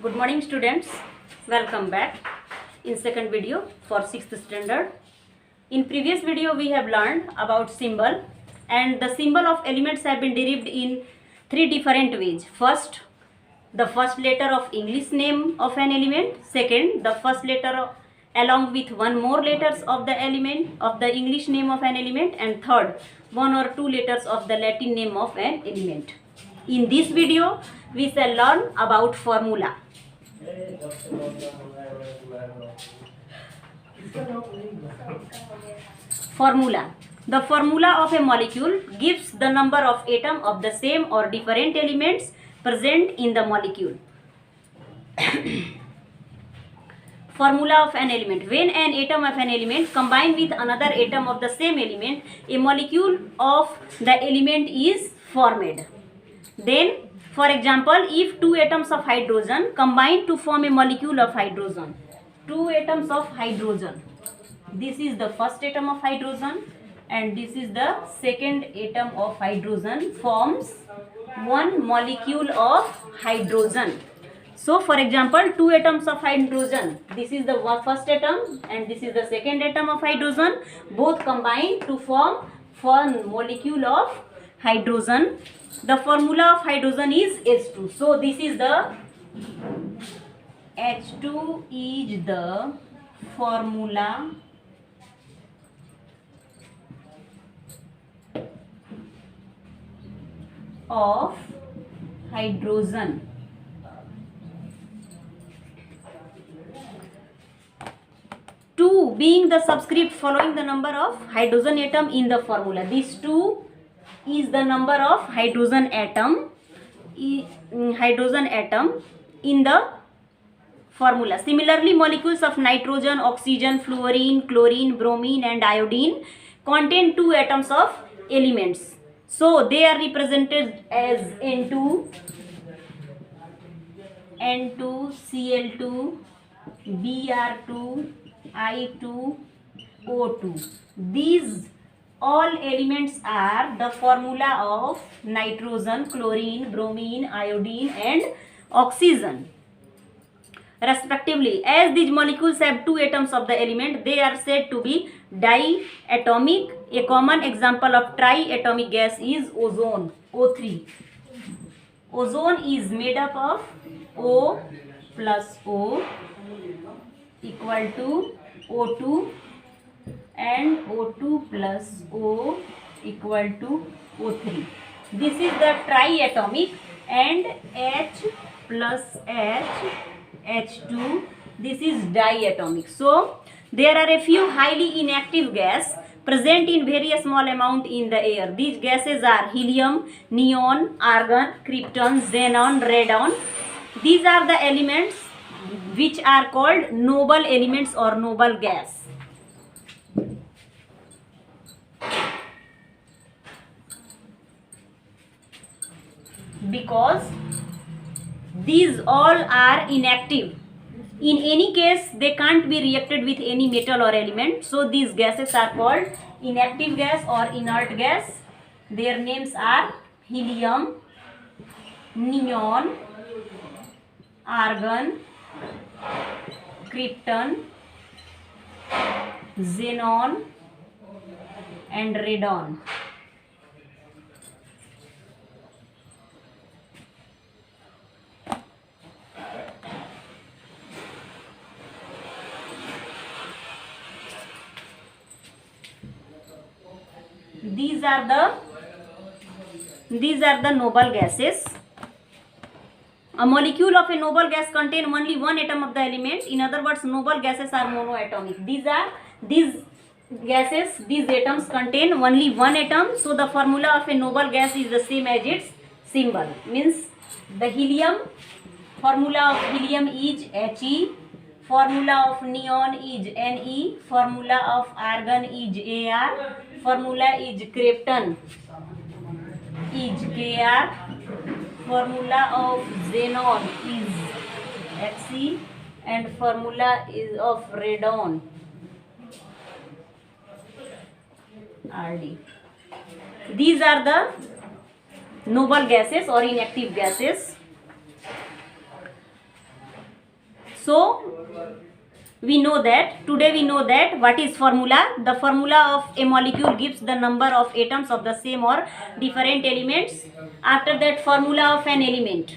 Good morning students, welcome back in second video for 6th standard. In previous video we have learned about symbol, and the symbol of elements have been derived in three different ways. First, the first letter of English name of an element. Second, the first letter along with one more letters of the element of the English name of an element, and third, one or two letters of the Latin name of an element. In this video we shall learn about formula. Formula. The formula of a molecule gives the number of atoms of the same or different elements present in the molecule. Formula of an element. When an atom of an element combined with another atom of the same element, a molecule of the element is formed. Then, for example, if two atoms of hydrogen combine to form a molecule of hydrogen, two atoms of hydrogen, this is the first atom of hydrogen and this is the second atom of hydrogen, forms one molecule of hydrogen. So, for example, two atoms of hydrogen, this is the first atom and this is the second atom of hydrogen, both combine to form one molecule of hydrogen. The formula of hydrogen is H2. So, this is the H2 is the formula of hydrogen. Two being the subscript following the number of hydrogen atom in the formula. This 2 is the number of hydrogen atom in the formula. Similarly, molecules of nitrogen, oxygen, fluorine, chlorine, bromine and iodine contain two atoms of elements. So, they are represented as N2, Cl2, Br2, I2, O2. These all elements are the formula of nitrogen, chlorine, bromine, iodine and oxygen respectively. As these molecules have two atoms of the element, they are said to be diatomic. A common example of triatomic gas is ozone, O3. Ozone is made up of O plus O equal to O2 and O2 plus O equal to O3. This is the triatomic, and H plus H, H2, this is diatomic. So, there are a few highly inactive gas present in very small amount in the air. These gases are helium, neon, argon, krypton, xenon, radon. These are the elements which are called noble elements or noble gas. Because these all are inactive. In any case, they can't be reacted with any metal or element. So, these gases are called inactive gas or inert gas. Their names are helium, neon, argon, krypton, xenon and radon. These are the noble gases. A molecule of a noble gas contains only one atom of the element. In other words, noble gases are monoatomic. These gases, these atoms contain only one atom. So, the formula of a noble gas is the same as its symbol. Means the helium, formula of helium is He, formula of neon is Ne, formula of argon is Ar, formula is krypton is Kr, formula of xenon is Xc and formula is of radon Rd. These are the noble gases or inactive gases. So we know that today we know that what is formula. The formula of a molecule gives the number of atoms of the same or different elements. After that, formula of an element: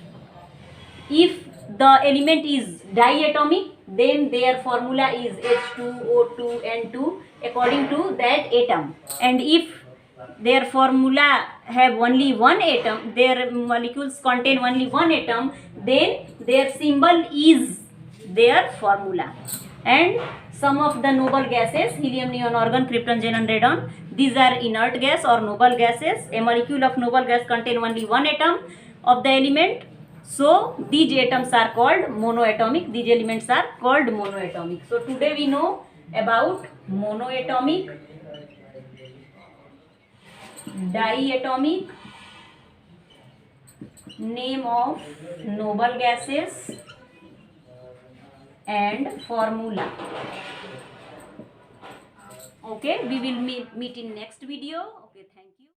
if the element is diatomic, then their formula is H2O2N2 according to that atom. And if their formula have only one atom, their molecules contain only one atom, then their symbol is their formula. And some of the noble gases: helium, neon, argon, krypton, xenon, radon, these are inert gas or noble gases. A molecule of noble gas contain only one atom of the element, so these atoms are called monoatomic. These elements are called monoatomic. So today we know about monoatomic, diatomic, name of noble gases, and formula. Okay, we will meet in next video. Okay, thank you.